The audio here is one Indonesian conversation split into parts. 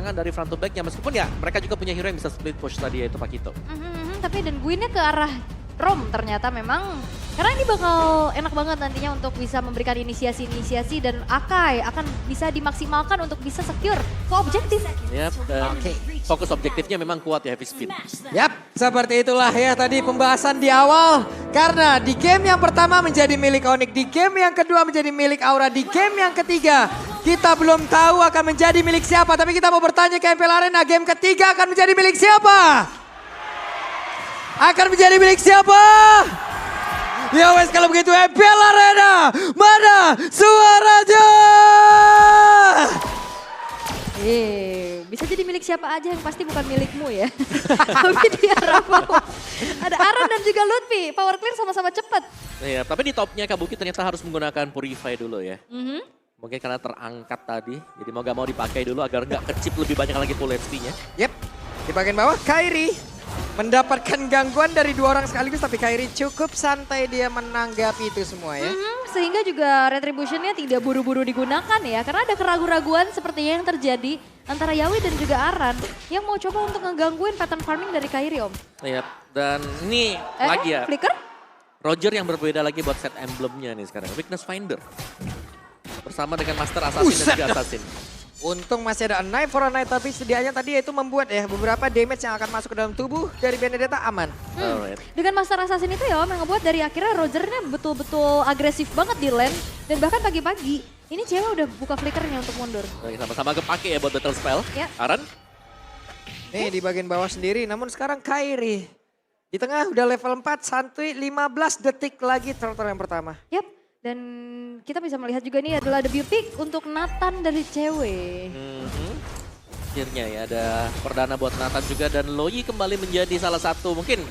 serangan dari front to back-nya. Meskipun ya mereka juga punya hero yang bisa split push tadi yaitu Pakito. Tapi dan Gwynnya ke arah Rom ternyata memang. Karena ini bakal enak banget nantinya untuk bisa memberikan inisiasi-inisiasi dan Akai akan bisa dimaksimalkan untuk bisa secure ke objektif. Yap, dan fokus objektifnya memang kuat ya Heavy Spin. Yap, seperti itulah ya tadi pembahasan di awal. Karena di game yang pertama menjadi milik Onyx, di game yang kedua menjadi milik Aura, di game yang ketiga kita belum tahu akan menjadi milik siapa. Tapi kita mau bertanya ke MPL Arena, game ketiga akan menjadi milik siapa? Akan menjadi milik siapa? Ya wes kalau begitu MPL Arena, mana suaranya? Bisa jadi milik siapa aja yang pasti bukan milikmu ya. Tapi di arah bawah. Ada Aran dan juga Lutfi, power clear sama-sama cepat. Iya, tapi di topnya Kabuki ternyata harus menggunakan Purify dulu ya. Mungkin karena terangkat tadi, jadi mau gak mau dipakai dulu agar nggak kecip lebih banyak lagi full HP-nya. Yep, di bagian bawah Kairi mendapatkan gangguan dari dua orang sekaligus, tapi Kairi cukup santai dia menanggapi itu semua ya. Sehingga juga retributionnya tidak buru-buru digunakan ya. Karena ada keraguan-raguan sepertinya yang terjadi antara Yawi dan juga Aran yang mau coba untuk ngegangguin pattern farming dari Kairi Om. Iya, dan ini lagi ya. Flicker? Roger yang berbeda lagi buat set emblemnya nih sekarang. Weakness Finder. Bersama dengan Master Assassin dan juga Assassin. Untung masih ada a knife for a knife, tapi sedianya tadi yaitu membuat ya beberapa damage yang akan masuk ke dalam tubuh dari Benedetta aman. Alright. Dengan Master Assassin itu ya Om yang ngebuat dari akhirnya Rogernya betul-betul agresif banget di lane. Dan bahkan pagi-pagi ini cewek udah buka flickernya untuk mundur. Oke, sama-sama kepake ya buat battle spell. Ya. Aran? Nih di bagian bawah sendiri, namun sekarang Kairi. Di tengah udah level 4, santuy 15 detik lagi turtle yang pertama. Yap, dan kita bisa melihat juga ini adalah debut pick untuk Nathan dari cewek. Akhirnya ya ada perdana buat Nathan juga dan Loi kembali menjadi salah satu mungkin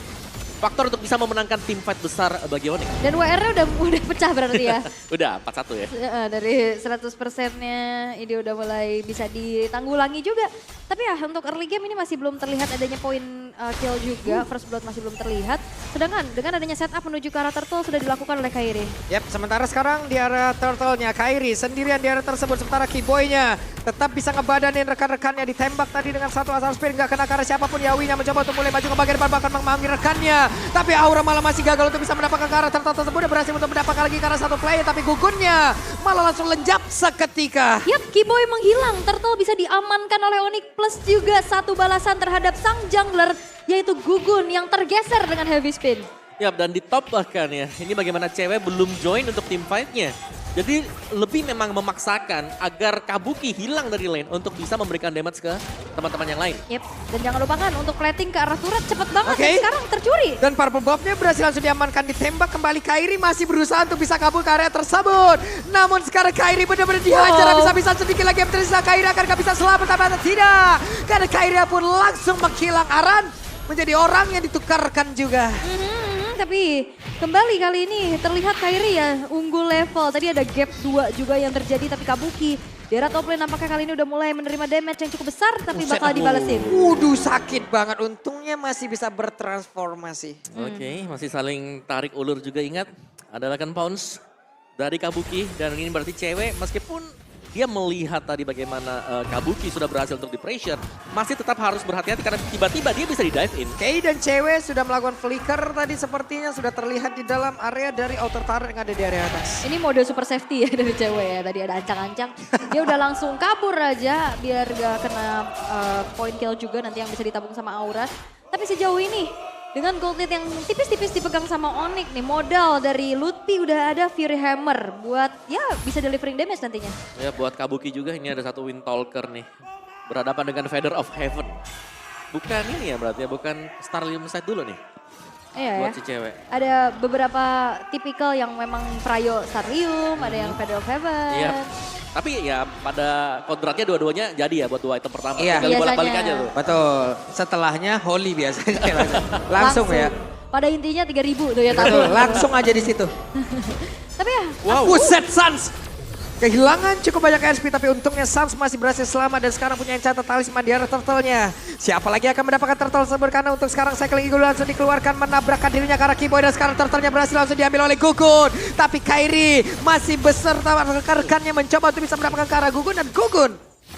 faktor untuk bisa memenangkan tim fight besar bagi Onyx. Dan WR-nya udah pecah berarti ya. Udah 4-1 ya. Dari 100%-nya ini udah mulai bisa ditanggulangi juga. Tapi ya untuk early game ini masih belum terlihat adanya poin kill juga. First blood masih belum terlihat. Sedangkan dengan adanya setup menuju ke arah turtle sudah dilakukan oleh Kairi. Yap, sementara sekarang di arah turtle-nya Kairi sendirian di arah tersebut. Sementara Keyboy-nya tetap bisa ngebadanin rekan-rekannya, ditembak tadi dengan satu asal spin. Gak kena karena siapapun, Yawi-nya mencoba untuk mulai maju ke bagian depan bahkan mengambil rekannya. Tapi Aura malah masih gagal untuk bisa mendapatkan ke arah turtle tersebut. Dia berhasil untuk mendapatkan lagi ke arah satu player, tapi gugunnya malah langsung lenjap seketika. Yap, Keyboy menghilang. Turtle bisa diamankan oleh Onyx plus juga satu balasan terhadap sang jungler yaitu Gugun yang tergeser dengan heavy spin. Yap, dan di top bahkan ya. Ini bagaimana cewek belum join untuk tim fight-nya. Jadi lebih memang memaksakan agar Kabuki hilang dari lane untuk bisa memberikan damage ke teman-teman yang lain. Yep, dan jangan lupakan untuk plating ke arah turret cepet banget Oke. dan sekarang tercuri. Dan purple buff-nya berhasil langsung diamankan, ditembak kembali. Kairi masih berusaha untuk bisa kabur ke area tersebut. Namun sekarang Kairi benar-benar dihajar. Bisa-bisa sedikit lagi yang tersisa. Kairi akan gak bisa selamat tapi tidak. Karena Kairi pun langsung menghilang. Aran menjadi orang yang ditukarkan juga. Tapi kembali kali ini terlihat Kairi ya unggul level. Tadi ada gap 2 juga yang terjadi tapi Kabuki di arah top lane nampaknya kali ini udah mulai menerima damage yang cukup besar tapi bakal dibalesin. Waduh, sakit banget. Untungnya masih bisa bertransformasi. Oke, masih saling tarik ulur juga ingat. Adalah kan pounce dari Kabuki dan ini berarti cewek meskipun dia melihat tadi bagaimana Kabuki sudah berhasil untuk di-pressure. Masih tetap harus berhati-hati karena tiba-tiba dia bisa di-dive in. Kay dan cewek sudah melakukan flicker tadi sepertinya sudah terlihat di dalam area dari outer turret yang ada di area atas. Ini mode super safety ya dari cewek ya. Tadi ada ancang-ancang. Dia udah langsung kabur aja biar gak kena point kill juga nanti yang bisa ditabung sama Aura. Tapi sejauh ini dengan gold lead yang tipis-tipis dipegang sama Onyx nih, modal dari Lutfi udah ada Fury Hammer buat ya bisa delivering damage nantinya. Ya buat Kabuki juga ini ada satu Wind Talker nih. Berhadapan dengan Feather of Heaven. Bukan ini ya berarti ya, bukan Starlium Sight dulu nih. Iya buat ya. si cewek. Ada beberapa tipikal yang memang Prayo Starlium, ada yang Feather of Heaven. Iya. Tapi ya pada kontraknya dua-duanya jadi ya buat 2 item pertama. Iya. Tinggal bolak-balik Biasanya. aja tuh. Betul, setelahnya Holy biasanya. langsung ya. Pada intinya 3.000 tuh ya Betul, tabung. langsung aja di situ. Tapi ya Wow. Buset Sans. Kehilangan cukup banyak HP tapi untungnya Sans masih berhasil selamat dan sekarang punya enchant talisman di arah turtle-nya. Siapa lagi akan mendapatkan turtle tersebut karena untuk sekarang cycling eagle langsung dikeluarkan menabrakkan dirinya ke arah Keyboy dan sekarang turtle-nya berhasil langsung diambil oleh Gugun. Tapi Kairi masih beserta rekan-rekannya mencoba untuk bisa mendapatkan ke arah Gugun dan Gugun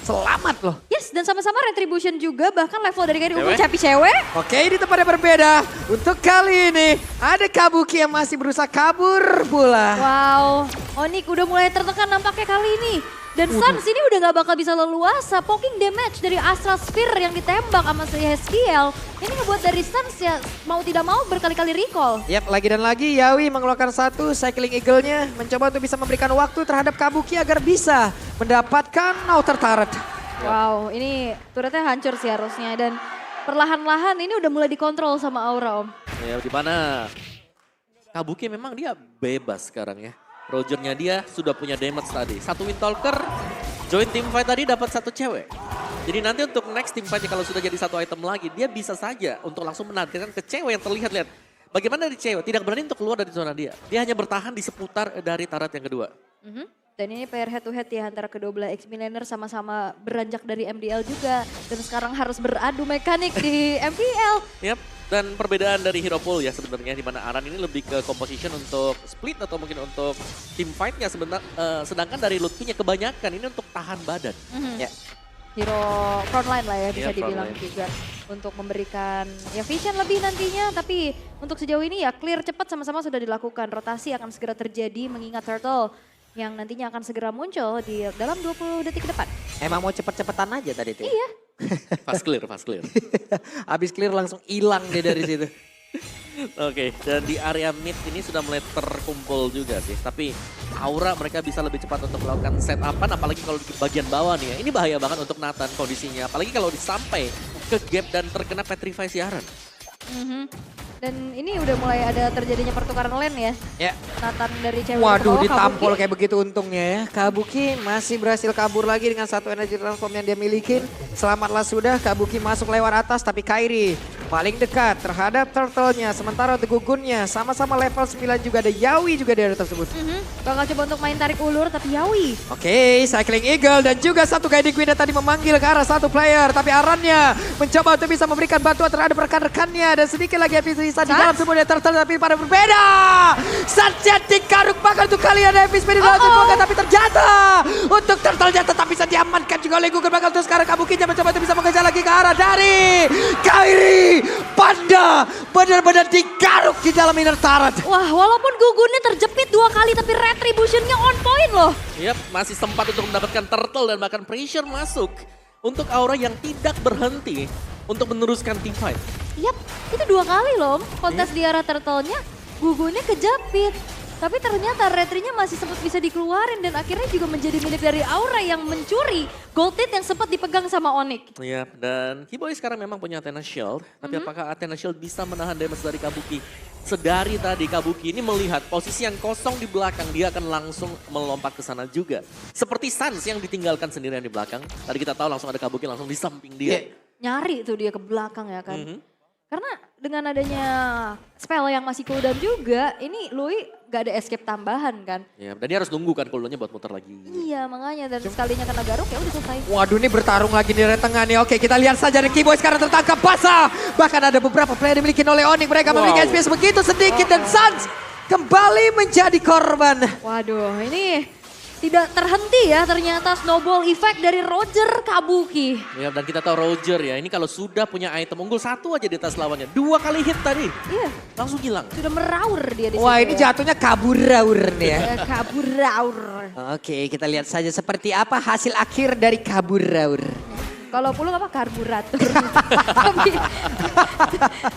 Selamat loh. Yes, dan sama-sama Retribution juga, bahkan level dari Kairi unggul Cewek. Capi cewek. Oke, di tempat yang berbeda. Untuk kali ini ada Kabuki yang masih berusaha kabur pula. Wow, Onyx udah mulai tertekan nampaknya kali ini. Dan Suns ini udah gak bakal bisa leluasa. Poking damage dari Astral Sphere yang ditembak sama si Heskiel. Ini ngebuat dari Suns ya mau tidak mau berkali-kali recall. Yap, lagi dan lagi Yawi mengeluarkan satu Cycling Eagle-nya. Mencoba untuk bisa memberikan waktu terhadap Kabuki agar bisa mendapatkan outer turret. Wow, ini turretnya hancur sih harusnya. Dan perlahan-lahan ini udah mulai dikontrol sama Aura, Om. Ya, di mana Kabuki memang dia bebas sekarang ya. Rogernya dia sudah punya damage tadi. Satu Windtalker, join team fight tadi dapat satu cewek. Jadi nanti untuk next team fight kalau sudah jadi satu item lagi, dia bisa saja untuk langsung menargetkan ke cewek yang terlihat. Lihat, bagaimana dari cewek tidak berani untuk keluar dari zona dia. Dia hanya bertahan di seputar dari turret yang kedua. Dan ini player head to head ya antara kedua belah X-Millionaire sama-sama beranjak dari MDL juga. Dan sekarang harus beradu mekanik di MPL. Yap, dan perbedaan dari Hero Pool ya sebenarnya di mana Aran ini lebih ke composition untuk split atau mungkin untuk team fight-nya sedangkan dari Lutfi-nya kebanyakan ini untuk tahan badan. Ya. Hero frontline lah ya bisa Iya, dibilang frontline. juga. Untuk memberikan ya vision lebih nantinya. Tapi untuk sejauh ini ya clear cepat sama-sama sudah dilakukan. Rotasi akan segera terjadi mengingat Turtle yang nantinya akan segera muncul di dalam 20 detik ke depan. Emang mau cepet-cepetan aja tadi tuh. Iya. Fast clear, fast clear. Habis clear langsung hilang dia dari situ. Oke, dan di area mid ini sudah mulai terkumpul juga sih. Tapi Aura mereka bisa lebih cepat untuk melakukan setupan, apalagi kalau di bagian bawah nih ya. Ini bahaya banget untuk Nathan kondisinya, apalagi kalau disampai ke gap dan terkena Petrify siaran. Dan ini udah mulai ada terjadinya pertukaran lane ya. Ya. Nathan dari cewek ke Waduh, bawah, ditampol Kabuki. kayak begitu untungnya ya. Kabuki masih berhasil kabur lagi dengan satu energy transform yang dia milikin. Selamatlah sudah, Kabuki masuk lewat atas, tapi Kairi paling dekat terhadap turtle-nya. Sementara untuk gugunnya, sama-sama level 9 juga ada Yawi juga di area tersebut. Bakal coba untuk main tarik ulur tapi Yawi. Oke, Cycling Eagle dan juga satu Guiding Winda tadi memanggil ke arah satu player. Tapi Arannya mencoba untuk bisa memberikan bantuan terhadap rekan-rekannya. Dan sedikit lagi bisa di dalam semuanya turtle tapi pada berbeda. Satya Tikaruk bahkan untuk kalian Evis di dalam semuanya. Tapi ternyata untuk turtle-nya tetap bisa diamankan juga oleh Google. Bakal terus sekarang Kabukinya mencoba untuk bisa mengejar lagi ke arah dari Kairi. Panda benar-benar digaruk di dalam inner turret. Wah, walaupun gugunnya terjepit 2 kali tapi retributionnya on point loh. Yap, masih sempat untuk mendapatkan turtle dan bahkan pressure masuk. Untuk Aura yang tidak berhenti untuk meneruskan team fight. Yap, itu 2 kali loh kontes di arah turtle-nya, gugunnya kejepit. Tapi ternyata retrinya masih sempat bisa dikeluarin dan akhirnya juga menjadi milik dari Aura yang mencuri gold tip yang sempat dipegang sama Onyx. Iya, dan Keyboy sekarang memang punya Athena Shield. Tapi apakah Athena Shield bisa menahan damage dari Kabuki? Sedari tadi Kabuki ini melihat posisi yang kosong di belakang, dia akan langsung melompat ke sana juga. Seperti Suns yang ditinggalkan sendirian di belakang. Tadi kita tahu langsung ada Kabuki langsung di samping dia. Nyari tuh dia ke belakang ya kan. Karena dengan adanya spell yang masih cooldown juga, ini Lui gak ada escape tambahan kan. Ya, dan dia harus nunggu kan cooldownnya buat muter lagi. Iya makanya dan sekalinya kena garuk ya udah selesai. Waduh, ini bertarung lagi di area tengah nih. Oke, kita lihat saja nih Keyboy sekarang tertangkap basah. Bahkan ada beberapa player dimiliki oleh Onyx. Mereka memiliki SPS begitu sedikit dan Suns kembali menjadi korban. Waduh ini tidak terhenti ya ternyata snowball effect dari Roger Kabuki. Ya, dan kita tahu Roger ya, ini kalau sudah punya item unggul satu aja di atas lawannya. 2 kali hit tadi, Iya langsung hilang. sudah meraur dia di Wah, situ ini ya. jatuhnya kabur-raur nih ya. Kaburaur. Oke, kita lihat saja seperti apa hasil akhir dari kabur-raur. Kalau pulung apa karburator.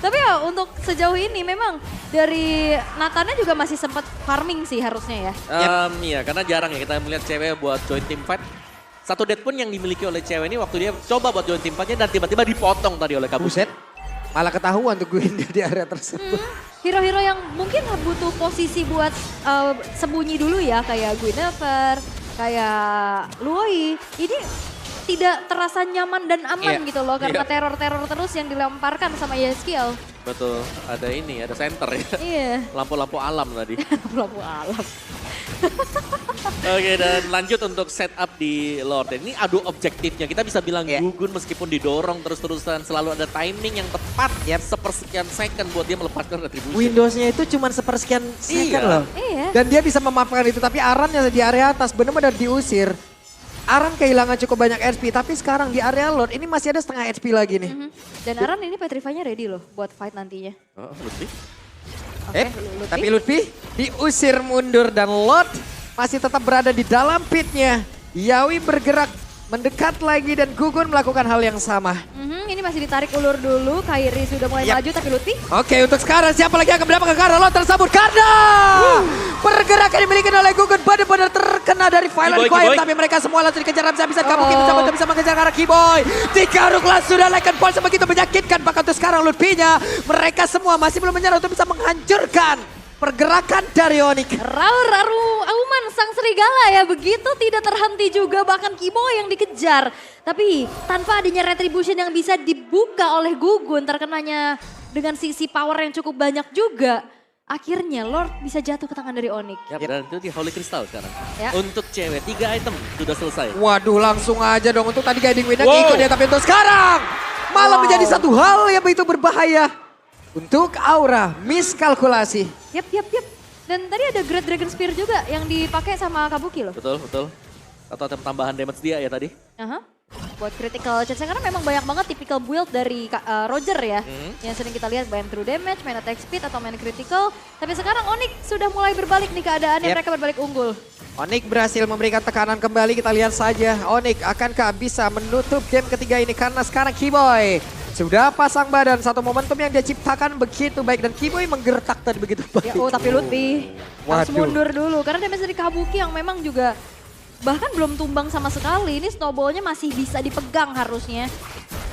tapi ya untuk sejauh ini memang dari Nathannya juga masih sempat farming sih harusnya ya. Iya, karena jarang ya kita melihat cewek buat join team fight. Satu dead pun yang dimiliki oleh cewek ini waktu dia coba buat join team fightnya dan tiba-tiba dipotong tadi oleh Kabuki. Buset, malah ketahuan tuh gue di area tersebut. Hero-hero yang mungkin butuh posisi buat sembunyi dulu ya kayak Guinevere, kayak Lui. Ini tidak terasa nyaman dan aman gitu loh karena teror-teror terus yang dilemparkan sama Yeskiel. Betul, ada ini, ada center ya. Iya, Lampu-lampu alam tadi. lampu alam. Oke, dan lanjut untuk setup di Lord. Ini adu objektifnya. Kita bisa bilang gugun meskipun didorong terus-terusan. Selalu ada timing yang tepat. Sepersekian second buat dia melepaskan retribution. Windowsnya itu cuma sepersekian second Iya. loh. Iya. Dan dia bisa memaafkan itu, tapi Arannya di area atas benar-benar diusir. Aran kehilangan cukup banyak HP, tapi sekarang di area Lord ini masih ada setengah HP lagi nih. Dan Aran ini Petrify-nya ready loh buat fight nantinya. Oh, Lutfi. Oke, Lutfi. Tapi Lutfi diusir mundur dan Lord masih tetap berada di dalam pitnya. Yawi bergerak mendekat lagi dan Gugun melakukan hal yang sama. Ini masih ditarik ulur dulu, Kairi sudah mulai maju tapi Lutfi. Oke, untuk sekarang siapa lagi yang akan mendapatkan karena Lord tersebut? Karena pergerakan dimiliki oleh Gugun benar-benar terkena dari Violent Kiboy, Quiet. Kiboy. Tapi mereka semua langsung dikejar habis-habisan. Kabuki mencoba untuk bisa mengejar arah Kiboy. Digaruk sudah Legend Ball sebegitu menyakitkan. Bahkan untuk sekarang Lutfi-nya mereka semua masih belum menyerah untuk bisa menghancurkan pergerakan dari Onyx. Raru Auman sang serigala ya begitu tidak terhenti juga bahkan Kiboy yang dikejar. Tapi tanpa adanya retribution yang bisa dibuka oleh Gugun terkenanya dengan sisi power yang cukup banyak juga. Akhirnya Lord bisa jatuh ke tangan dari Onyx. Yap, dan itu di Holy Crystal sekarang. Ya. Untuk cewek 3 item sudah selesai. Waduh, langsung aja dong. Untuk tadi Guiding Wind Wow. ikut ya, tapi untuk sekarang malah Wow. menjadi satu hal yang begitu berbahaya. Untuk Aura, miskalkulasi. Yap. Dan tadi ada Great Dragon Spear juga yang dipakai sama Kabuki loh. Betul. Atau item tambahan damage dia ya tadi. Aha. Buat critical chance karena memang banyak banget typical build dari Roger ya. Yang sering kita lihat main true damage, main attack speed atau main critical. Tapi sekarang Onyx sudah mulai berbalik nih keadaannya, mereka berbalik unggul. Onyx berhasil memberikan tekanan kembali, kita lihat saja. Onyx akankah bisa menutup game ketiga ini karena sekarang Kiboy sudah pasang badan. Satu momentum yang dia ciptakan begitu baik dan Kiboy menggertak tadi begitu baik. Ya, tapi Lutfi harus Waduh. mundur dulu karena damage dari Kabuki yang memang juga bahkan belum tumbang sama sekali. Ini snowballnya masih bisa dipegang harusnya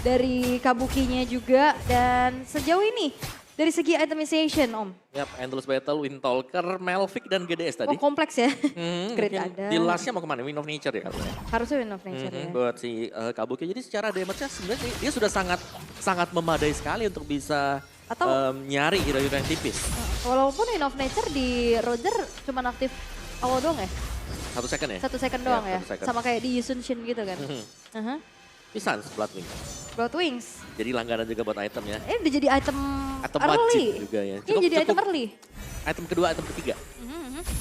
dari Kabukinya juga. Dan sejauh ini dari segi itemization Om. Yap, Endless Battle, Windtalker, Melvick, dan GDS tadi. Oh kompleks ya. Great Mungkin ada. di lastnya mau kemana? Wind of Nature ya katanya. Harusnya Wind of Nature ya. Buat si Kabuki. Jadi secara damage-nya sebenarnya dia sudah sangat memadai sekali untuk bisa Atau- nyari hero-hero yang tipis. Walaupun Wind of Nature di Roger cuma aktif awal doang ya. 1 second ya? 1 second doang ya. 1 second. Sama kayak di Yusun Shin gitu kan. Aha. Pisan Bloodwing. Blood Wings. Jadi langganan juga buat item ya. Ini udah jadi item Item early. wajib juga ya. Ini jadi item early. Item kedua, item ketiga.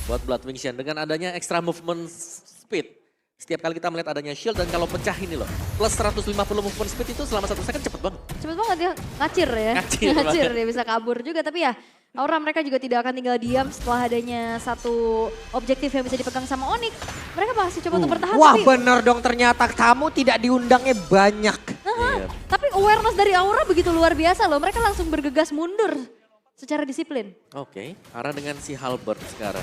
Buat Bloodwing Shen. Dengan adanya extra movement speed. Setiap kali kita melihat adanya shield dan kalau pecah ini loh. Plus 150 movement speed itu selama 1 second cepet banget. Cepet banget dia ngacir ya. Ngacir banget. Dia bisa kabur juga. Tapi ya Aura mereka juga tidak akan tinggal diam setelah adanya satu objektif yang bisa dipegang sama Onyx. Mereka masih coba untuk bertahan. Wah tapi, bener dong, ternyata tamu tidak diundangnya banyak. Iya. tapi awareness dari Aura begitu luar biasa loh. Mereka langsung bergegas mundur secara disiplin. Oke, arah dengan si Halberd sekarang.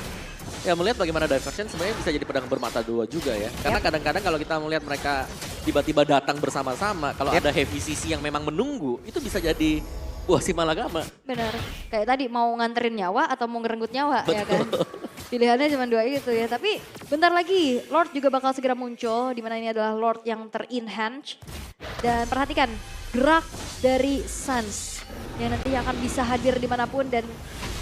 Ya melihat bagaimana Diversion sebenarnya bisa jadi pedang bermata dua juga ya. Karena kadang-kadang kalau kita melihat mereka tiba-tiba datang bersama-sama, kalau ada heavy CC yang memang menunggu, itu bisa jadi buah si malagama. Benar. Kayak tadi mau nganterin nyawa atau mau ngerenggut nyawa ya kan. Pilihannya cuma dua itu ya. Tapi bentar lagi Lord juga bakal segera muncul. Dimana ini adalah Lord yang ter-enhance. Dan perhatikan gerak dari Sans. Yang nanti akan bisa hadir dimanapun dan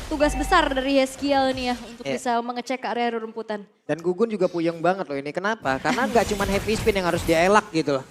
tugas besar dari Yeskiel nih ya. Untuk bisa mengecek ke area rumputan. Dan Gugun juga puyeng banget loh ini, kenapa? Karena nggak cuma heavy spin yang harus dia elak gitu loh.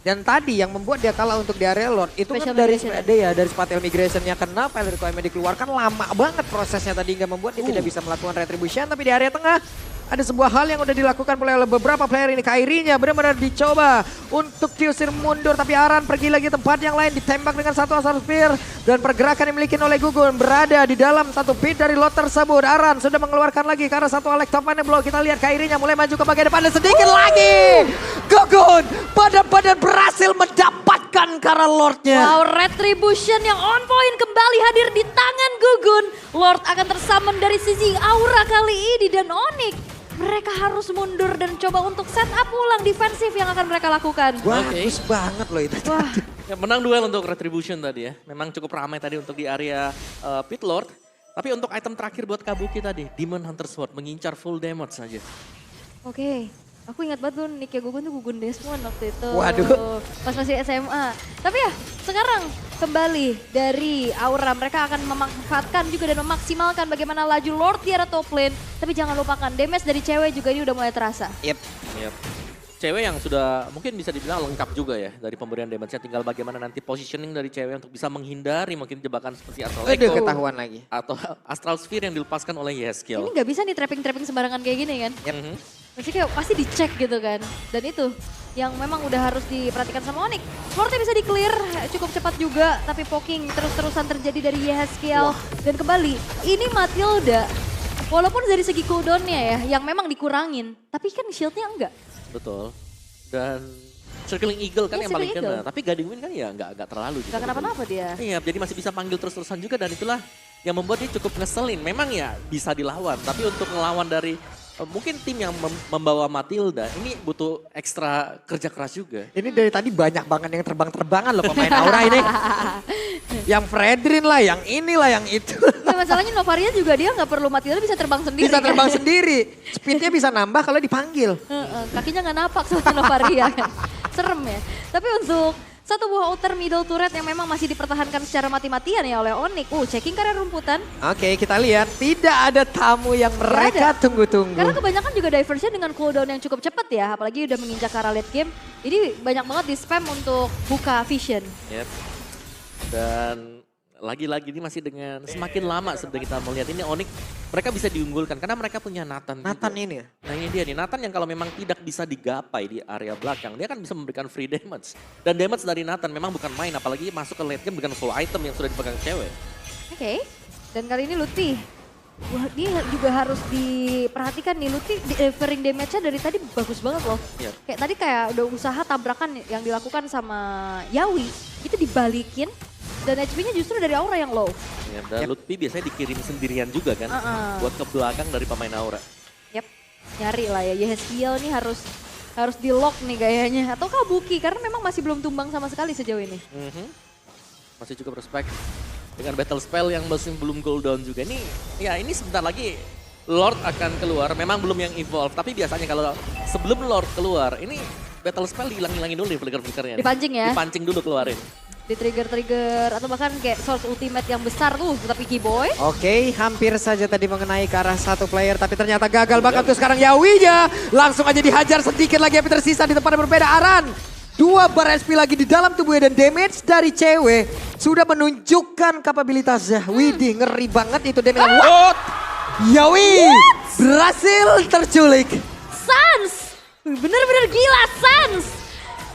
Dan tadi yang membuat dia kalah untuk di area Lord itu Special kan dari migration. dari Spatial Migration-nya. Kenapa Elder Requirement dikeluarkan lama banget prosesnya tadi hingga membuat dia tidak bisa melakukan retribution. Tapi di area tengah ada sebuah hal yang udah dilakukan oleh beberapa player ini. Kairinya benar-benar dicoba untuk diusir mundur. Tapi Aran pergi lagi tempat yang lain, ditembak dengan satu Asar Spear. Dan pergerakan yang dimiliki oleh Gugun berada di dalam satu pit dari lot tersebut. Aran sudah mengeluarkan lagi karena satu Alex top mana blow. Kita lihat Kairinya mulai maju ke bagian depan dan sedikit lagi. Gugun badan-badan berhasil mendapatkan karena Lordnya. Wow, retribution yang on point kembali hadir di tangan Gugun. Lord akan tersummon dari sisi Aura kali ini dan Onyx. Mereka harus mundur dan coba untuk set up ulang defensif yang akan mereka lakukan. Bagus banget loh itu. Wah, Ya, menang duel untuk Retribution tadi ya. Memang cukup ramai tadi untuk di area Pit Lord. Tapi untuk item terakhir buat Kabuki tadi, Demon Hunter Sword mengincar full damage saja. oke. Aku ingat banget tuh nicknya Gugun tuh Gugun Desmond waktu itu. Waduh. Pas masih SMA. Tapi ya sekarang kembali dari Aura. Mereka akan memanfaatkan juga dan memaksimalkan bagaimana laju Lord di area top lane. Tapi jangan lupakan damage dari cewek juga ini udah mulai terasa. Yep. Yep. Cewek yang sudah mungkin bisa dibilang lengkap juga ya dari pemberian damage-nya. Tinggal bagaimana nanti positioning dari cewek untuk bisa menghindari mungkin jebakan seperti Astral Aduh, Echo ketahuan lagi. atau Astral Sphere yang dilepaskan oleh Ini Yeskiel. nggak bisa nih trapping-trapping sembarangan kayak gini kan. Mhm. Maksudnya kayak pasti dicek gitu kan. Dan itu yang memang udah harus diperhatikan sama Onyx. Lordnya bisa di-clear cukup cepat juga, tapi poking terus-terusan terjadi dari Yeskiel. Dan kembali, ini Matilda, walaupun dari segi cooldown-nya ya, yang memang dikurangin, tapi kan shieldnya enggak. Betul. Dan Circling Eagle kan Iya, yang paling Circling kena. Tapi Guiding Wind kan ya nggak terlalu. Gak kenapa-napa dia. Iya, jadi masih bisa panggil terus-terusan juga dan itulah yang membuat dia cukup ngeselin. Memang ya bisa dilawan, tapi untuk ngelawan dari mungkin tim yang membawa Matilda ini butuh ekstra kerja keras juga. Ini dari tadi banyak banget yang terbang-terbangan loh pemain Aura ini. Yang Fredrin lah, yang inilah, yang itu. Nah, masalahnya Novaria juga dia nggak perlu Matilda bisa terbang sendiri. Bisa kan? terbang sendiri. Speednya bisa nambah kalau dipanggil. Kakinya nggak napak sama Novaria kan. Serem ya. Tapi untuk satu buah outer middle turret yang memang masih dipertahankan secara mati-matian ya oleh Onyx. Checking karena rumputan. Oke, kita lihat tidak ada tamu yang mereka tunggu-tunggu. Karena kebanyakan juga diversnya dengan cooldown yang cukup cepat ya. Apalagi udah menginjak ke arah late game. Ini banyak banget di spam untuk buka vision. Yep. Dan lagi-lagi ini masih dengan semakin lama sebenarnya kita melihat ini Onyx mereka bisa diunggulkan karena mereka punya Nathan Nathan juga. ini ya? Nah ini dia nih, Nathan yang kalau memang tidak bisa digapai di area belakang, dia kan bisa memberikan free damage. Dan damage dari Nathan memang bukan main, apalagi masuk ke late game dengan full item yang sudah dipegang cewek. Oke. Dan kali ini Lutfi, wah, dia juga harus diperhatikan nih. Lutfi delivering damage-nya dari tadi bagus banget loh. Iya. Kayak tadi kayak udah usaha tabrakan yang dilakukan sama Yawi, itu dibalikin. Dan HP-nya justru dari Aura yang low. Ya, dan Lutfi biasanya dikirim sendirian juga kan, buat ke belakang dari pemain Aura. Yap, nyari lah ya. Yeskiel nih harus di-lock nih gayanya. Atau Kabuki, karena memang masih belum tumbang sama sekali sejauh ini. Masih cukup respect dengan battle spell yang masih belum cooldown juga. Ini sebentar lagi Lord akan keluar, memang belum yang evolve. Tapi biasanya kalau sebelum Lord keluar, ini battle spell dihilang-hilangin dulu nih flicker-flickernya. Dipancing ya? Dipancing dulu keluarin. Di trigger-trigger atau bahkan kayak source ultimate yang besar tuh, tapi Keyboy. Oke, hampir saja tadi mengenai ke arah satu player, tapi ternyata gagal banget tuh sekarang Yawinya. Langsung aja dihajar sedikit lagi, tapi tersisa di tempat yang berbeda. Aran, 2 bar SP lagi di dalam tubuhnya dan damage dari cewek sudah menunjukkan kapabilitasnya. Widih, ngeri banget itu damage. What? Yawi berhasil terculik. Sans! Bener-bener gila Sans!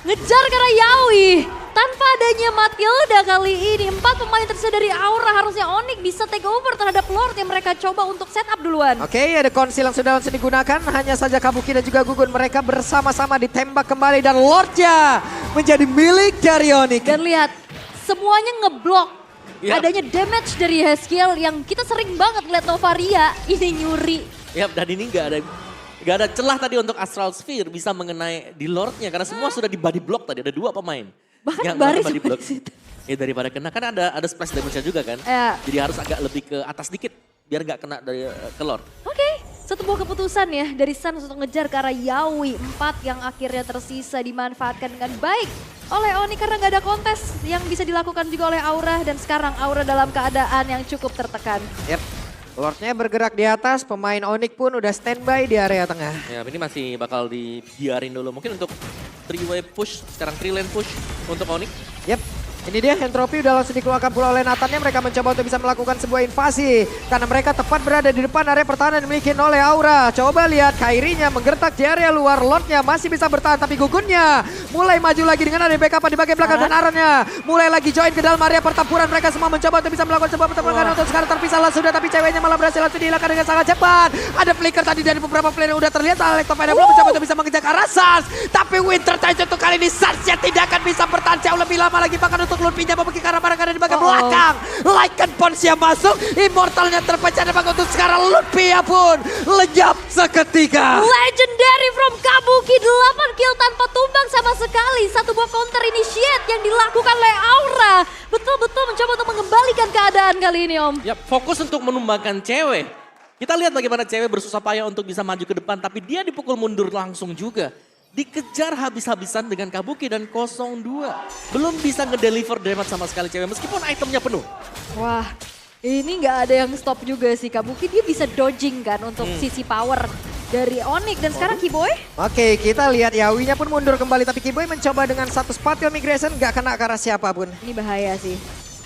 Ngejar karena Yawi. Tanpa adanya Matilda kali ini, 4 pemain tersisa dari Aura, harusnya Onyx bisa take over terhadap Lord yang mereka coba untuk setup duluan. Oke, ada konsil yang sudah langsung digunakan. Hanya saja Kabuki dan juga Gugun mereka bersama-sama ditembak kembali. Dan Lordnya menjadi milik dari Onyx. Dan lihat, semuanya ngeblok. Yap. Adanya damage dari Yeskiel yang kita sering banget ngeliat Novaria, ini nyuri. Ya, dan ini nggak ada celah tadi untuk Astral Sphere bisa mengenai di Lordnya karena semua sudah di body block tadi, ada 2 pemain. Bahkan yang baris body block. situ. Ya daripada kena kan ada splash damage-nya juga kan. Ya. Jadi harus agak lebih ke atas dikit biar nggak kena dari ke Lord. Oke, satu buah keputusan ya dari Sans untuk ngejar ke arah Yawi. 4 yang akhirnya tersisa dimanfaatkan dengan baik oleh Onyx karena nggak ada kontes yang bisa dilakukan juga oleh Aura. Dan sekarang Aura dalam keadaan yang cukup tertekan. Yep. Lordnya bergerak di atas, pemain Onyx pun udah standby di area tengah. Ya ini masih bakal dibiarin dulu mungkin untuk 3-way push, sekarang 3-lane push untuk Onyx. Yep. Ini dia Entropy udah langsung dikeluarkan pula oleh Nathannya. Mereka mencoba untuk bisa melakukan sebuah invasi. Karena mereka tepat berada di depan area pertahanan dimiliki oleh Aura. Coba lihat Kairinya menggertak di area luar. Lordnya masih bisa bertahan tapi Gugunnya mulai maju lagi dengan ada backup di bagian belakang. Dan Arannya mulai lagi join ke dalam area pertempuran. Mereka semua mencoba untuk bisa melakukan sebuah pertempuran untuk sekarang terpisah sudah. Tapi ceweknya malah berhasil langsung dihilangkan dengan sangat cepat. Ada flicker tadi dari beberapa player yang udah terlihat. Electopida belum mencoba untuk bisa mengejar ke arah Sans. Tapi Winter Tide untuk kali ini Sansnya tidak akan bisa bertahan jauh lebih lama lagi. Bahkan untuk Lutfinya mau pergi ke arah barang ada di bagian belakang. Lycan Pons yang masuk. Immortalnya terpecah dan untuk sekarang Lutfia pun lenyap seketika. Legendary from Kabuki, 8 kill tanpa tumbang sama sekali. Satu buah counter initiate yang dilakukan oleh Aura. Betul-betul mencoba untuk mengembalikan keadaan kali ini Om. Ya fokus untuk menumbangkan cewek. Kita lihat bagaimana cewek bersusah payah untuk bisa maju ke depan tapi dia dipukul mundur langsung juga. Dikejar habis-habisan dengan Kabuki dan 02. Belum bisa ngedeliver damage sama sekali cewek meskipun itemnya penuh. Wah, ini nggak ada yang stop juga sih Kabuki. Dia bisa dodging kan untuk sisi power dari Onyx. Dan sekarang Keyboy. Oke, kita lihat Yawinya pun mundur kembali. Tapi Keyboy mencoba dengan satu spatial migration gak kena ke arah siapapun. Ini bahaya sih.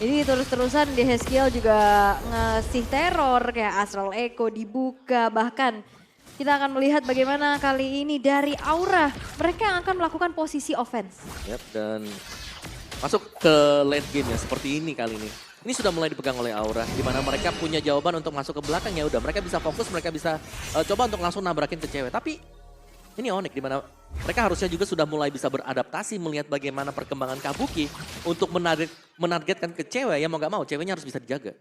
Ini terus-terusan di Yeskiel juga ngasih teror kayak Astral Echo dibuka. Bahkan kita akan melihat bagaimana kali ini dari Aura. Mereka yang akan melakukan posisi offense. Yap, dan masuk ke late game ya seperti ini kali ini. Ini sudah mulai dipegang oleh Aura, di mana mereka punya jawaban untuk masuk ke belakang ya udah. Mereka bisa fokus, mereka bisa coba untuk langsung nabrakin ke cewek. Tapi ini Onyx di mana mereka harusnya juga sudah mulai bisa beradaptasi melihat bagaimana perkembangan Kabuki untuk menargetkan ke cewek. Ya mau gak mau, ceweknya harus bisa dijaga.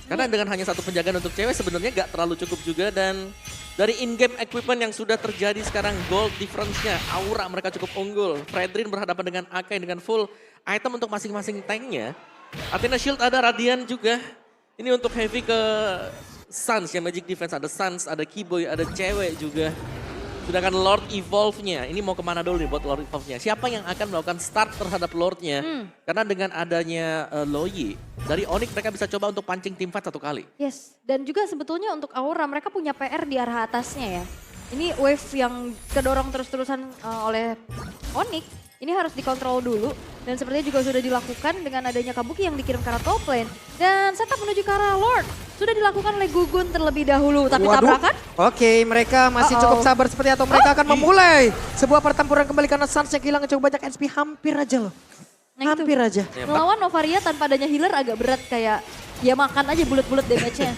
Karena dengan hanya satu penjagaan untuk cewek sebenarnya gak terlalu cukup juga. Dan dari in-game equipment yang sudah terjadi sekarang, gold difference-nya, Aura mereka cukup unggul. Fredrin berhadapan dengan Akai dengan full item untuk masing-masing tanknya. Athena Shield ada, Radiant juga. Ini untuk heavy ke Suns ya, Magic Defense. Ada Suns, ada Keyboy, ada cewek juga. Sedangkan Lord Evolve-nya, ini mau kemana dulu nih buat Lord Evolve-nya? Siapa yang akan melakukan start terhadap Lord-nya? Karena dengan adanya Loyi, dari Onyx mereka bisa coba untuk pancing teamfight satu kali. Yes, dan juga sebetulnya untuk Aura mereka punya PR di arah atasnya ya. Ini wave yang kedorong terus-terusan oleh Onyx. Ini harus dikontrol dulu dan sepertinya juga sudah dilakukan dengan adanya Kabuki yang dikirim ke arah top lane. Dan setup menuju ke arah Lord sudah dilakukan oleh Gugun terlebih dahulu. Tapi tabrakan? Oke, mereka masih cukup sabar seperti atau mereka akan memulai sebuah pertempuran kembali karena Suns yang kehilangan cukup banyak HP hampir aja loh. Nah, hampir aja. Melawan Novaria tanpa adanya healer agak berat kayak ya makan aja bulat-bulat damage-nya.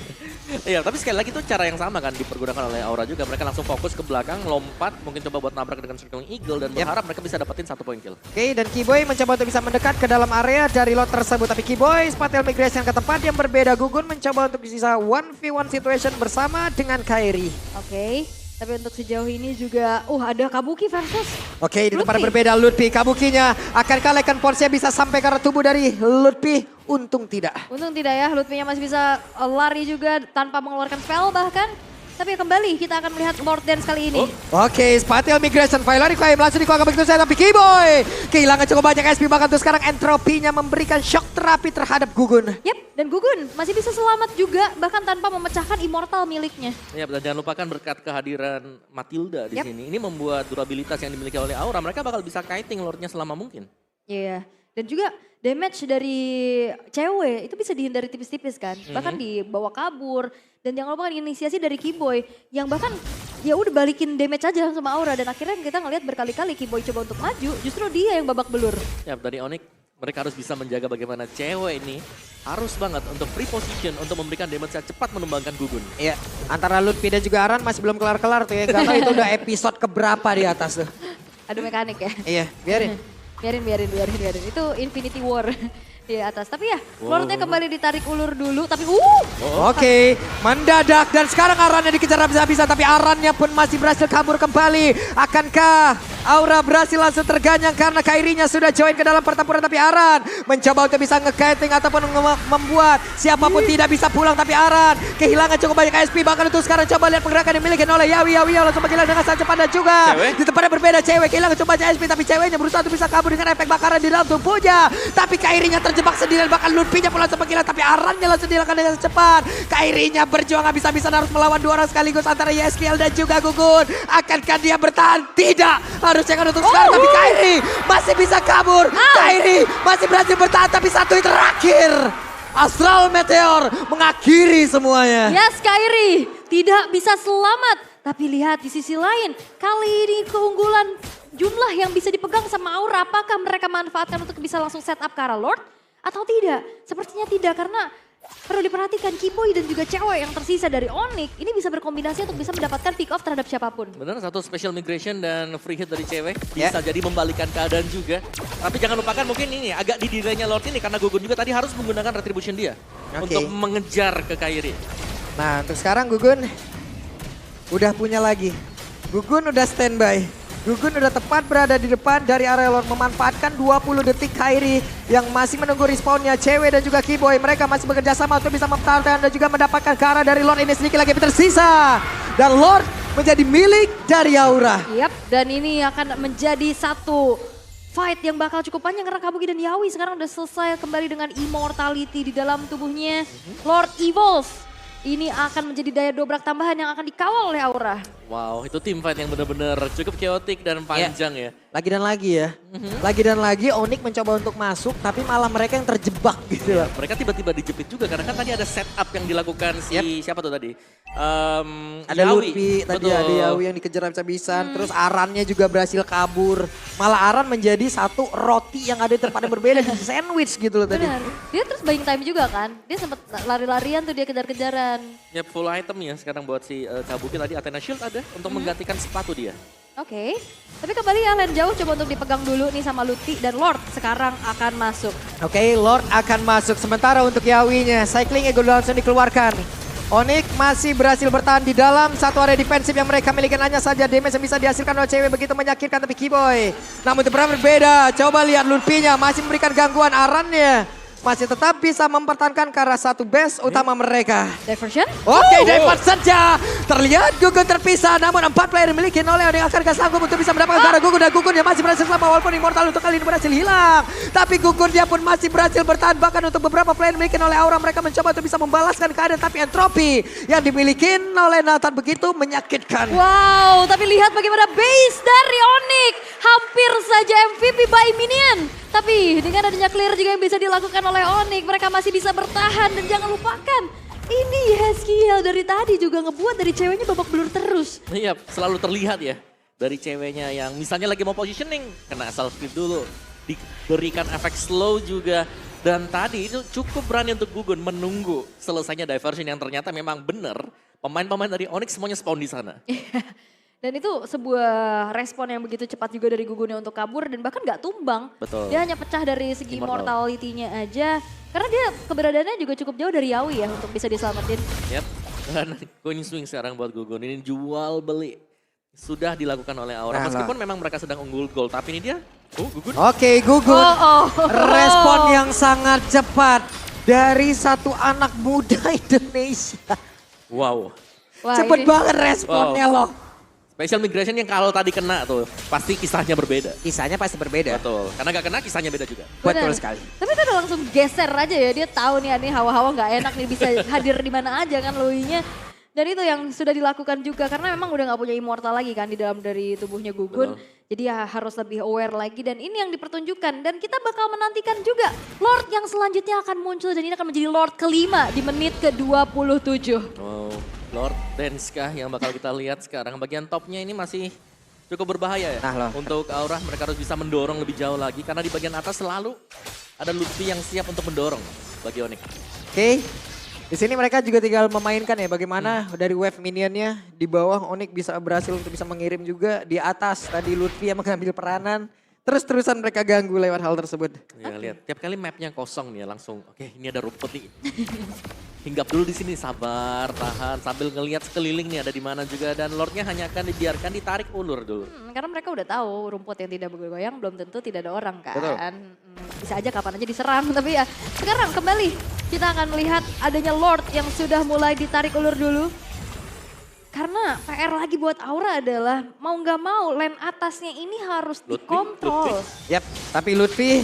Iya, tapi sekali lagi itu cara yang sama kan dipergunakan oleh Aura juga. Mereka langsung fokus ke belakang, lompat, mungkin coba buat nabrak dengan Circling Eagle dan berharap mereka bisa dapetin 1 point kill. Oke, dan Keyboy mencoba untuk bisa mendekat ke dalam area dari lot tersebut. Tapi Keyboy spatial migration ke tempat yang berbeda. Gugun mencoba untuk sisa 1v1 situation bersama dengan Kairi. Oke, tapi untuk sejauh ini juga ada Kabuki versus Oke, di tempat Lutfi. berbeda Lutfi. Kabukinya akan kalahkan Porsia bisa sampai ke arah tubuh dari Lutfi. Untung tidak. Untung tidak ya, Lutfi-nya masih bisa lari juga tanpa mengeluarkan spell bahkan. Tapi kembali kita akan melihat Lord Dance kali ini. Oke, spatial migration. Vailari Kaim langsung dikuangkan begitu saja. Tapi Keyboy kehilangan cukup banyak SP. Bahkan tuh sekarang entropinya memberikan shock terapi terhadap Gugun. Yap, dan Gugun masih bisa selamat juga bahkan tanpa memecahkan immortal miliknya. Ya, dan jangan lupakan berkat kehadiran Matilda di sini. Ini membuat durabilitas yang dimiliki oleh Aura. Mereka bakal bisa kiting Lordnya selama mungkin. Iya, dan juga damage dari cewek itu bisa dihindari tipis-tipis kan. Bahkan dibawa kabur. Dan jangan lupa inisiasi dari Keyboy yang bahkan ya udah balikin damage aja sama Aura. Dan akhirnya kita ngelihat berkali-kali Keyboy coba untuk maju, justru dia yang babak belur. Ya, dari Onyx mereka harus bisa menjaga bagaimana cewek ini harus banget untuk free position untuk memberikan damage yang cepat menumbangkan Gugun. Iya, antara Lutfi dan juga Aran masih belum kelar-kelar tuh ya. Gak tau itu udah episode keberapa di atas tuh. Aduh mekanik ya. Iya, biarin. Biarin. Itu Infinity War di atas. Tapi ya, Lordnya kembali ditarik ulur dulu. Tapi Oke, mendadak dan sekarang Arannya dikejar habis-habisan. Tapi Arannya pun masih berhasil kabur kembali. Akankah Aura berhasil langsung terganyang karena Kairinya sudah join ke dalam pertempuran. Tapi Aran mencoba untuk bisa nge-kiting ataupun membuat siapapun tidak bisa pulang. Tapi Aran kehilangan cukup banyak SP. Bahkan itu sekarang coba lihat pergerakan yang dimiliki oleh Yawi langsung menghilang dengan sangat cepat. Dan juga di tempat yang berbeda cewek kehilangan cukup banyak SP. Tapi ceweknya berusaha untuk bisa kabur dengan efek bakaran di dalam tubuhnya. Tapi Kairinya terjebak sendirian, bahkan Lutfi-nya pun langsung menghilang. Tapi Arannya langsung dihilangkan dengan cepat. Kairinya berjuang habis-habisan harus melawan 2 orang sekaligus antara YSKL dan juga Gugun. Akankah dia bertahan? Tidak. Harusnya kan untuk sekarang, tapi Kairi masih bisa kabur. Kairi masih berhasil bertahan, tapi satu hit terakhir. Astral Meteor mengakhiri semuanya. yes, Kairi tidak bisa selamat. Tapi lihat di sisi lain, kali ini keunggulan jumlah yang bisa dipegang sama Aura. Apakah mereka manfaatkan untuk bisa langsung set up ke arah Lord? Atau tidak? Sepertinya tidak karena perlu diperhatikan Keyboy dan juga cewek yang tersisa dari Onyx. Ini bisa berkombinasi untuk bisa mendapatkan pick off terhadap siapapun. Benar, satu special migration dan free hit dari cewek bisa jadi membalikan keadaan juga. Tapi jangan lupakan mungkin ini agak didelay-nya Lord ini karena Gugun juga tadi harus menggunakan retribution dia untuk mengejar ke Kairi. Nah, untuk sekarang Gugun udah punya lagi. Gugun udah standby. Gugun udah tepat berada di depan dari area Lord, memanfaatkan 20 detik Kairi yang masih menunggu respawnnya cewek dan juga Keyboy. Mereka masih bekerja sama untuk bisa mempertahankan dan juga mendapatkan ke arah dari Lord. Ini sedikit lagi tersisa. Dan Lord menjadi milik dari Aura. Yap, dan ini akan menjadi satu fight yang bakal cukup panjang karena Kabuki dan Yawi sekarang udah selesai kembali dengan immortality di dalam tubuhnya. Lord Evolve. Ini akan menjadi daya dobrak tambahan yang akan dikawal oleh Aura. Wow, itu tim fight yang benar-benar cukup chaotic dan panjang ya. Lagi dan lagi ya. Lagi dan lagi Onyx mencoba untuk masuk tapi malah mereka yang terjebak gitu loh. Mereka tiba-tiba dijepit juga karena kan tadi ada setup yang dilakukan siapa tuh tadi? Ada Yawi. Lutfi, tadi Betul. ada Yawi yang dikejar habis-habisan. Terus Arannya juga berhasil kabur. Malah Aran menjadi satu roti yang ada di tempat yang berbeda. Di sandwich gitu loh tadi. Benar. Dia terus buying time juga kan. Dia sempat lari-larian tuh dia kejar-kejaran. Ya full item ya sekarang buat si Kabuki tadi Athena Shield ada untuk menggantikan sepatu dia. Oke. Tapi kembali ya lane jauh coba untuk dipegang dulu nih sama Lutfi dan Lord sekarang akan masuk. Oke, Lord akan masuk. Sementara untuk Yawinya, Cycling Ego langsung dikeluarkan. Onyx masih berhasil bertahan di dalam satu area defensif yang mereka miliki, hanya saja damage yang bisa dihasilkan oleh cewek begitu menyakitkan tapi Kiboy. Namun itu berbeda, coba lihat Lutfinya masih memberikan gangguan Arannya. Masih tetap bisa mempertahankan ke arah satu base utama mereka. Diversion? Oke, dapat saja. Terlihat Gugun terpisah, namun 4 player dimiliki oleh Onyx akan gak sanggup untuk bisa mendapatkan darah Gugun. Dan Gugun yang masih berhasil selamat walaupun Immortal untuk kali ini berhasil hilang. Tapi Gugun dia pun masih berhasil bertahan. Bahkan untuk beberapa player dimiliki oleh Aura, mereka mencoba untuk bisa membalaskan keadaan. Tapi entropi yang dimiliki oleh Nathan begitu menyakitkan. Wow, tapi lihat bagaimana base dari Onyx. Hampir saja MVP by minion. Tapi dengan adanya clear juga yang bisa dilakukan oleh Onyx, mereka masih bisa bertahan. Dan jangan lupakan, ini Yeskiel dari tadi juga ngebuat dari ceweknya babak belur terus. Iya, selalu terlihat ya dari ceweknya yang misalnya lagi mau positioning, kena self clip dulu, diberikan efek slow juga. Dan tadi itu cukup berani untuk Gugun menunggu selesainya diversion yang ternyata memang benar. Pemain-pemain dari Onyx semuanya spawn di sana. Dan itu sebuah respon yang begitu cepat juga dari Gugunnya untuk kabur dan bahkan gak tumbang. Betul. Dia hanya pecah dari segi Immortal. mortality-nya aja. Karena dia keberadaannya juga cukup jauh dari Yawi ya untuk bisa diselamatin. Yap, dan coin swing sekarang buat Gugun. Ini jual beli. Sudah dilakukan oleh Aura. Nah, Meskipun memang mereka sedang unggul gol, tapi ini dia, Gugun. Oke, Gugun. Oh. Respon yang sangat cepat dari satu anak muda Indonesia. Wow. Wah, Cepet ini- banget responnya loh. Special migration yang kalau tadi kena tuh, pasti kisahnya berbeda. Kisahnya pasti berbeda. Betul, karena gak kena kisahnya beda juga. Betul Benar. sekali. Tapi itu udah langsung geser aja ya. Dia tahu nih ini hawa-hawa nggak enak nih bisa hadir di mana aja kan Lui-nya. Dan itu yang sudah dilakukan juga karena memang udah nggak punya immortal lagi kan di dalam dari tubuhnya Gugun. Betul. Jadi ya harus lebih aware lagi dan ini yang dipertunjukkan. Dan kita bakal menantikan juga Lord yang selanjutnya akan muncul dan ini akan menjadi Lord kelima di menit ke-27. Wow, Lord Dance kah yang bakal kita lihat sekarang. Bagian topnya ini masih cukup berbahaya ya. Nah, loh. Untuk Aura mereka harus bisa mendorong lebih jauh lagi. Karena di bagian atas selalu ada Lutfi yang siap untuk mendorong bagi Onyx. Oke. Di sini mereka juga tinggal memainkan ya bagaimana dari wave minionnya di bawah Onyx bisa berhasil untuk bisa mengirim juga di atas tadi Lutfi yang mengambil peranan. Terus-terusan mereka ganggu lewat hal tersebut. Ya lihat, tiap kali mapnya kosong nih ya langsung. Oke, ini ada rumput nih. Hinggap dulu di sini, sabar, tahan sambil ngelihat sekeliling nih ada di mana juga dan Lordnya hanya akan dibiarkan ditarik ulur dulu. Karena mereka udah tahu rumput yang tidak bergoyang belum tentu tidak ada orang kan. Betul. Bisa aja kapan aja diserang tapi ya sekarang kembali kita akan melihat adanya Lord yang sudah mulai ditarik ulur dulu. Karena PR lagi buat Aura adalah mau nggak mau lane atasnya ini harus dikontrol. Yap, tapi Lutfi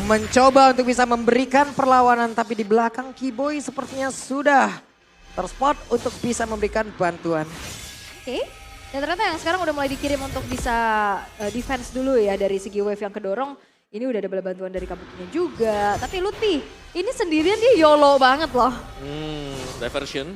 mencoba untuk bisa memberikan perlawanan tapi di belakang Kiboy sepertinya sudah terspot untuk bisa memberikan bantuan. Oke. Dan ternyata yang sekarang udah mulai dikirim untuk bisa defense dulu ya dari segi wave yang kedorong. Ini udah ada bantuan dari Kabukinya juga. Tapi Lutfi ini sendirian dia YOLO banget loh. Diversion.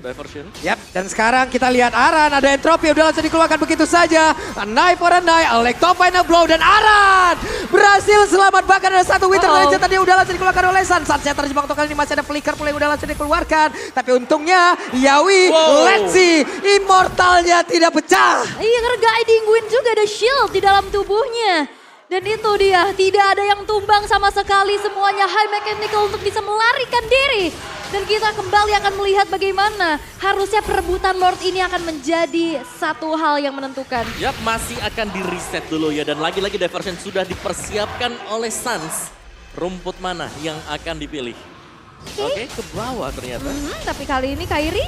Yap, dan sekarang kita lihat Aran ada entropi udah langsung dikeluarkan begitu saja. A knife for a knife, Electro final blow dan Aran berhasil selamat bahkan ada satu Winter Legend tadi udah langsung dikeluarkan oleh San. Saatnya terjebak untuk kali ini masih ada flicker pula yang udah langsung dikeluarkan. Tapi untungnya Yawi, let's see, immortalnya tidak pecah. Iya karena guiding wind juga ada shield di dalam tubuhnya. Dan itu dia, tidak ada yang tumbang sama sekali, semuanya high mechanical untuk bisa melarikan diri. Dan kita kembali akan melihat bagaimana harusnya perebutan Lord ini akan menjadi satu hal yang menentukan. Yap, masih akan di reset dulu ya dan lagi-lagi diversion sudah dipersiapkan oleh Suns. Rumput mana yang akan dipilih? Oke, ke bawah ternyata. Tapi kali ini Kairi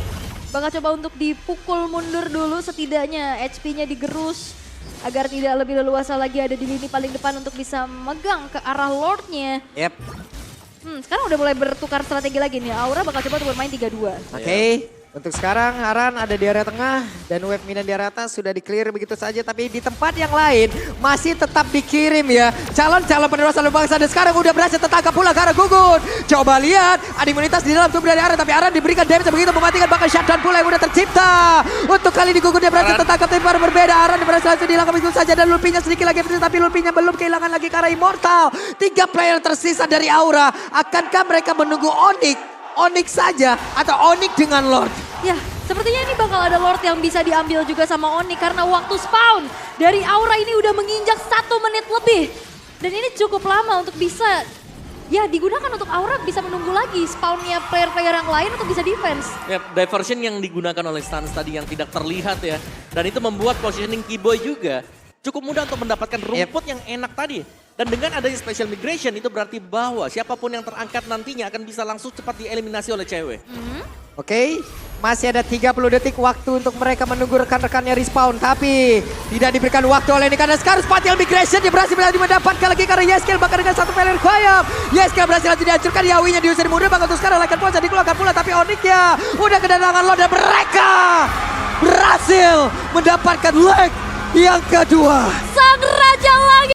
bakal coba untuk dipukul mundur dulu setidaknya HP-nya digerus. Agar tidak lebih leluasa lagi ada di lini paling depan untuk bisa megang ke arah Lordnya. Yap, Sekarang udah mulai bertukar strategi lagi nih. Aura bakal coba untuk bermain 3-2. oke. Untuk sekarang Aran ada di area tengah dan wave minion di area atas sudah di-clear begitu saja. Tapi di tempat yang lain masih tetap dikirim ya. Calon-calon penerus Alam Bangsa dan sekarang udah berhasil tertangkap pula karena Gugun. Coba lihat ada imunitas di dalam tubuh dari Aran. Tapi Aran diberikan damage begitu mematikan bahkan shutdown pula yang udah tercipta. Untuk kali ini Gugun dia berhasil tertangkap tapi baru berbeda. Aran berhasil langsung dilangkap begitu saja dan Lulpinya sedikit lagi. Tapi Lulpinya belum kehilangan lagi karena Immortal. 3 player tersisa dari Aura. Akankah mereka menunggu Onyx saja atau Onyx dengan Lord? Ya, sepertinya ini bakal ada Lord yang bisa diambil juga sama Onyx karena waktu spawn dari Aura ini udah menginjak 1 menit lebih. Dan ini cukup lama untuk bisa ya digunakan untuk Aura bisa menunggu lagi spawnnya player-player yang lain untuk bisa defense. Ya, diversion yang digunakan oleh Stans tadi yang tidak terlihat ya. Dan itu membuat positioning Keyboy juga cukup mudah untuk mendapatkan rumput yang enak tadi. Dan dengan adanya special migration itu berarti bahwa siapapun yang terangkat nantinya akan bisa langsung cepat dieliminasi oleh cewek. Oke, masih ada 30 detik waktu untuk mereka menunggu rekan-rekannya respawn. Tapi tidak diberikan waktu oleh ini karena sekarang spatial migration dia berhasil mendapatkan lagi karena Yeskel bahkan dengan 1 player koyap. Yeskel berhasil langsung dihancurkan, Yawinya diusir mundur bahkan untuk sekarang Lakan Ponsa dikeluarkan pula. Tapi Onyx ya udah kedatangan lo dan mereka berhasil mendapatkan leg yang kedua. Sang Raja Langit.